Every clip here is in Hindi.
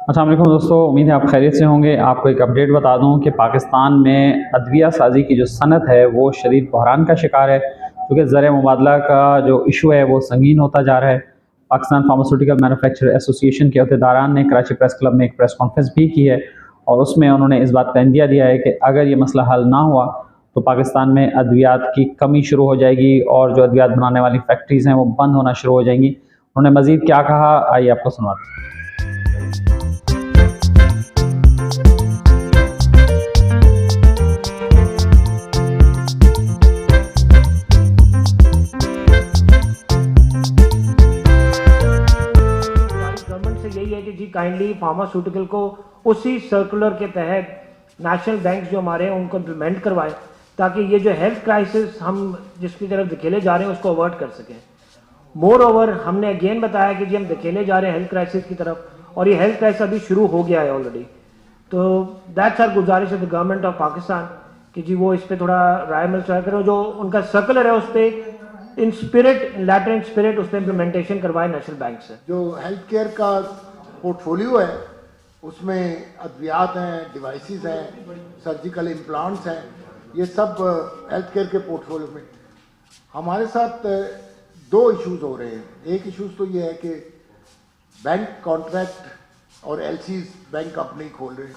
अस्सलाम वालेकुम दोस्तों, उम्मीद है आप खैरियत से होंगे। आपको एक अपडेट बता दूं कि पाकिस्तान में अदविया साजी की जो सनत है वो शदीद बहरान का शिकार है, क्योंकि ज़र मुबादला का जो इशू है वो संगीन होता जा रहा है। पाकिस्तान फार्मास्यूटिकल मैन्युफैक्चरर एसोसिएशन के अहदेदारान ने कराची प्रेस क्लब में एक प्रेस कॉन्फ्रेंस भी की है और उसमें उन्होंने इस बात का इंदिया दिया है कि अगर ये मसला हल ना हुआ तो पाकिस्तान में अद्वियात की कमी शुरू हो जाएगी और जो अद्वियात बनाने वाली फैक्ट्रीज़ हैं वो बंद होना शुरू हो जाएंगी। उन्होंने मज़ीद क्या कहा, आइए आपको सुनवाते हैं। गवर्नमेंट से यही है कि जी काइंडली फार्मास्यूटिकल को उसी सर्कुलर के तहत नेशनल बैंक जो हमारे हैं उनको इम्प्लीमेंट करवाएं, ताकि ये जो हेल्थ क्राइसिस हम जिसकी तरफ धकेले जा रहे हैं उसको अवॉइड कर सकें। मोर ओवर हमने अगेन बताया कि जी हम धकेले जा रहे हैं हेल्थ क्राइसिस की तरफ, और ये हेल्थ क्राइसिस अभी शुरू हो गया है ऑलरेडी। तो दैट्स आर गुजारिश है द गवर्नमेंट ऑफ पाकिस्तान कि जी वो इस पर थोड़ा राय मशवरा करें, जो उनका सर्कुलर है उस पर in spirit, in letter in spirit उस पर इम्प्लीमेंटेशन करवाए नेशनल बैंक से। जो हेल्थ केयर का पोर्टफोलियो है उसमें अद्वियात हैं, डिवाइसेस हैं, सर्जिकल इम्प्लांट्स हैं, ये सब हेल्थ केयर के पोर्टफोलियो में हमारे साथ दो इश्यूज हो रहे हैं। एक इश्यूज तो ये है कि बैंक कॉन्ट्रैक्ट और एलसीज बैंक कंपनी खोल रहे हैं,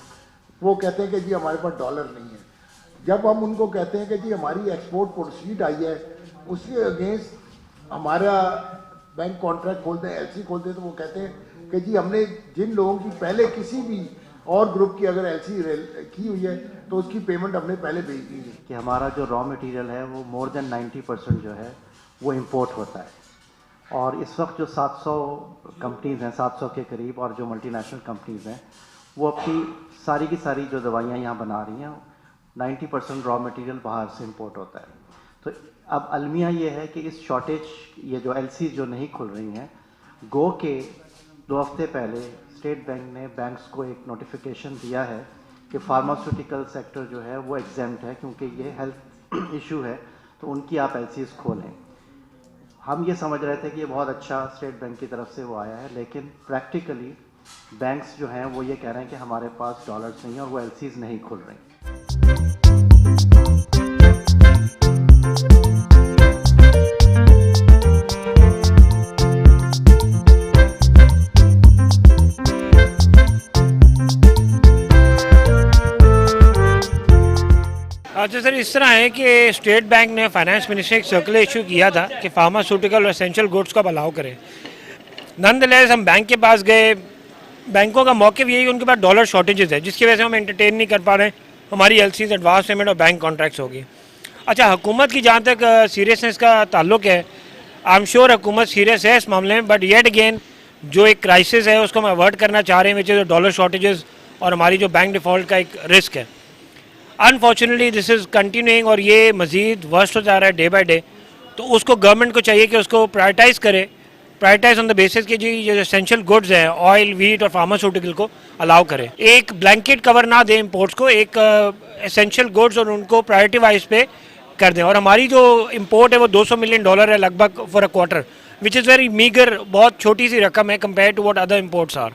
वो कहते हैं कि जी हमारे पास डॉलर नहीं है। जब हम उनको कहते हैं कि जी हमारी एक्सपोर्ट प्रोसीड आई है, उसके अगेंस्ट हमारा बैंक कॉन्ट्रैक्ट खोलते हैं, एलसी खोलते हैं, तो वो कहते हैं कि जी हमने जिन लोगों की पहले किसी भी और ग्रुप की अगर एलसी की हुई है तो उसकी पेमेंट हमने पहले भेज दी है। कि हमारा जो रॉ मटेरियल है वो मोर देन 90% जो है वो इंपोर्ट होता है, और इस वक्त जो 700 कंपनीज़ हैं, 700 के करीब, और जो मल्टीनेशनल कंपनीज़ हैं वो अपनी सारी की सारी जो दवाइयाँ यहाँ बना रही हैं 90% रॉ मटेरियल बाहर से इंपोर्ट होता है। तो अब अलमिया ये है कि इस शॉर्टेज, ये जो एलसी जो नहीं खुल रही हैं, गो के 2 हफ्ते पहले स्टेट बैंक ने बैंक्स को एक नोटिफिकेशन दिया है कि फार्मास्यूटिकल सेक्टर जो है वो एग्जेम्प्ट है, क्योंकि ये हेल्थ इशू है, तो उनकी आप एलसीज खोलें। हम ये समझ रहे थे कि ये बहुत अच्छा स्टेट बैंक की तरफ से वो आया है, लेकिन प्रैक्टिकली बैंक्स जो हैं वो ये कह रहे हैं कि हमारे पास डॉलर्स नहीं है और वो एलसीज नहीं खुल रही। अच्छा सर, इस तरह है कि स्टेट बैंक ने फाइनेंस मिनिस्टर एक सर्कुलर इशू किया था कि फार्मास्यूटिकल और एसेंशियल गुड्स को अलाउ करें। नॉनदलेस हम बैंक के पास गए, बैंकों का मौक़िफ़ यही, उनके पास डॉलर शॉर्टेजेस है जिसकी वजह से हम एंटरटेन नहीं कर पा रहे हैं, हमारी एलसीज एडवांस पेमेंट और बैंक कॉन्ट्रैक्ट्स होगी। अच्छा, हुकूमत की जहाँ तक सीरियसनेस का ताल्लुक है, आई एम श्योर हुकूमत सीरियस है इस मामले में, बट येट अगेन जो एक क्राइसिस है उसको हम अवॉइड करना चाह रहे हैं, विच इज़ डॉलर शॉर्टेजेस और हमारी जो बैंक डिफ़ॉल्ट का एक रिस्क है। अनफॉर्चुनेटली दिस इज़ कंटिन्यूइंग और ये मज़ीद वर्स्ट हो जा रहा है डे बाई डे। तो उसको गवर्नमेंट को चाहिए कि उसको प्रायोरिटाइज़ करे, प्रायोरिटाइज ऑन द बेसिस कि जी जो एसेंशियल गुड्स हैं, ऑयल, व्हीट और फार्मास्यूटिकल को अलाउ करें। एक ब्लैंकेट कवर ना दें इम्पोर्ट्स को, एक एसेंशियल गुड्स और उनको प्रायोरिटी वाइज पे कर दें। और हमारी जो इम्पोर्ट है वो $200 मिलियन है लगभग for a quarter, which is very meagre, बहुत छोटी सी रकम है compare to what other imports are.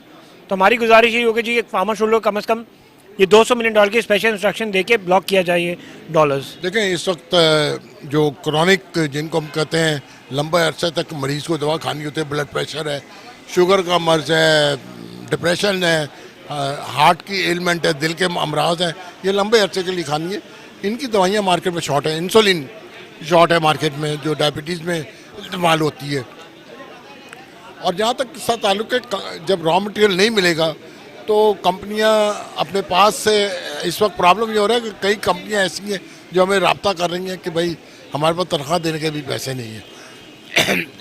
तो हमारी गुजारिश ये होगी जी एक फार्मास्यूटिकल कम से कम ये $200 मिलियन की स्पेशल इंस्ट्रक्शन देके ब्लॉक किया जाए डॉलर्स। देखें, इस वक्त जो क्रॉनिक जिनको हम कहते हैं लंबे अरसे तक मरीज़ को दवा खानी होती है, ब्लड प्रेशर है, शुगर का मर्ज़ है, डिप्रेशन है, हार्ट की एलिमेंट है, दिल के अमराज हैं, ये लंबे अरसे के लिए खानी है। इनकी दवाइयाँ मार्केट में शॉर्ट है, इंसुलिन शॉर्ट है मार्केट में, जो डायबिटीज़ में इस्तेमाल होती है। और जहाँ तक इसका ताल्लुक है, जब रॉ मटेरियल नहीं मिलेगा तो कंपनियां अपने पास से, इस वक्त प्रॉब्लम ये हो रहा है कि कई कंपनियां ऐसी हैं जो हमें रब्ता कर रही हैं कि भाई हमारे पास तनख्वाह देने के भी पैसे नहीं हैं।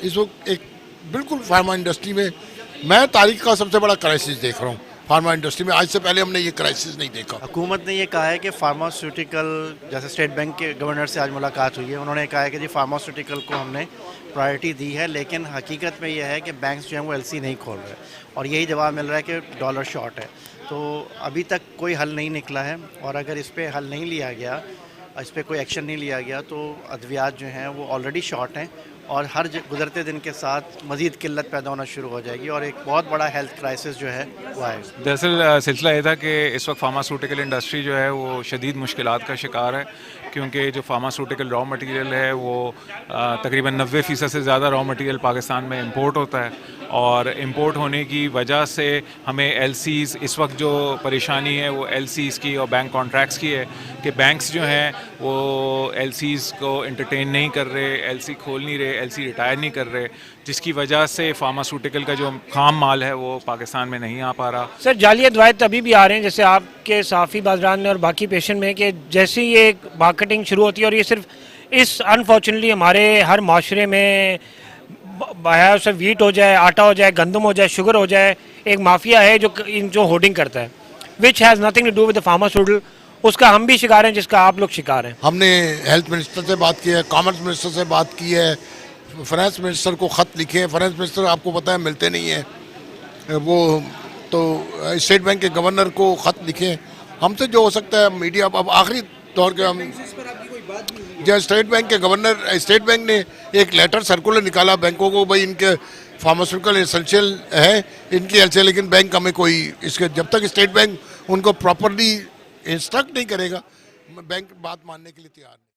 इस वक्त एक बिल्कुल फार्मा इंडस्ट्री में मैं तारीख का सबसे बड़ा क्राइसिस देख रहा हूँ फार्मा इंडस्ट्री में। आज से पहले हमने ये क्राइसिस नहीं देखा। हुकूमत ने ये कहा है कि फार्मास्यूटिकल, जैसे स्टेट बैंक के गवर्नर से आज मुलाकात हुई है, उन्होंने कहा है कि जी फार्मास्यूटिकल को हमने प्रायोरिटी दी है, लेकिन हकीकत में यह है कि बैंक्स जो हैं वो एलसी नहीं खोल रहे, और यही जवाब मिल रहा है कि डॉलर शॉर्ट है। तो अभी तक कोई हल नहीं निकला है, और अगर इस पर हल नहीं लिया गया, इस पर कोई एक्शन नहीं लिया गया, तो अद्वियात जो हैं वो ऑलरेडी शॉर्ट हैं और हर गुजरते दिन के साथ मज़ीद किल्लत पैदा होना शुरू हो जाएगी और एक बहुत बड़ा हेल्थ क्राइसिस जो है वो आएगा। दरअसल सिलसिला ये था कि इस वक्त फार्मास्यूटिकल इंडस्ट्री जो है वो शदीद मुश्किलात का शिकार है, क्योंकि जो फार्मास्यूटिकल रॉ मटेरियल है वो तकरीबन 90% से ज़्यादा रॉ मटेरियल पाकिस्तान में इंपोर्ट होता है, और इंपोर्ट होने की वजह से हमें एलसीज़, इस वक्त जो परेशानी है वो एलसीज़ की और बैंक कॉन्ट्रैक्ट्स की है कि बैंक्स जो हैं वो एलसीज़ को एंटरटेन नहीं कर रहे, एलसी खोल नहीं रहे, एलसी रिटायर नहीं कर रहे, जिसकी वजह से फार्मास्यूटिकल का जो खाम माल है वो पाकिस्तान में नहीं आ पा रहा। सर जाली अदवायत अभी भी आ रहे हैं, जैसे आपके साफ़ी बाज़ारान में और बाकी पेशेंट में, कि जैसे ही ये मार्केटिंग शुरू होती है, और ये सिर्फ इस अनफॉर्चुनेटली हमारे हर माशरे में से वीट हो जाए, आटा हो जाए, गंदम हो जाए, शुगर हो जाए, एक माफिया है जो होर्डिंग करता है, which has nothing to do with the pharmaceutical. उसका हम भी शिकार हैं जिसका आप लोग शिकार हैं। हमने हेल्थ मिनिस्टर से बात की है, कॉमर्स मिनिस्टर से बात की है, फाइनेंस मिनिस्टर को ख़त लिखे हैं। फाइनेंस मिनिस्टर आपको पता है मिलते नहीं हैं, वो तो स्टेट बैंक के गवर्नर को ख़त लिखे। हमसे जो हो सकता है मीडिया, अब आखिरी दौर के हम जो स्टेट बैंक के गवर्नर, स्टेट बैंक ने एक लेटर सर्कुलर निकाला बैंकों को, भाई इनके फार्मास्यूटिकल एसेंशियल है, इनकी एलसीएल, लेकिन बैंक हमें कोई इसके, जब तक स्टेट बैंक उनको प्रॉपरली इंस्ट्रक्ट नहीं करेगा, बैंक बात मानने के लिए तैयार नहीं।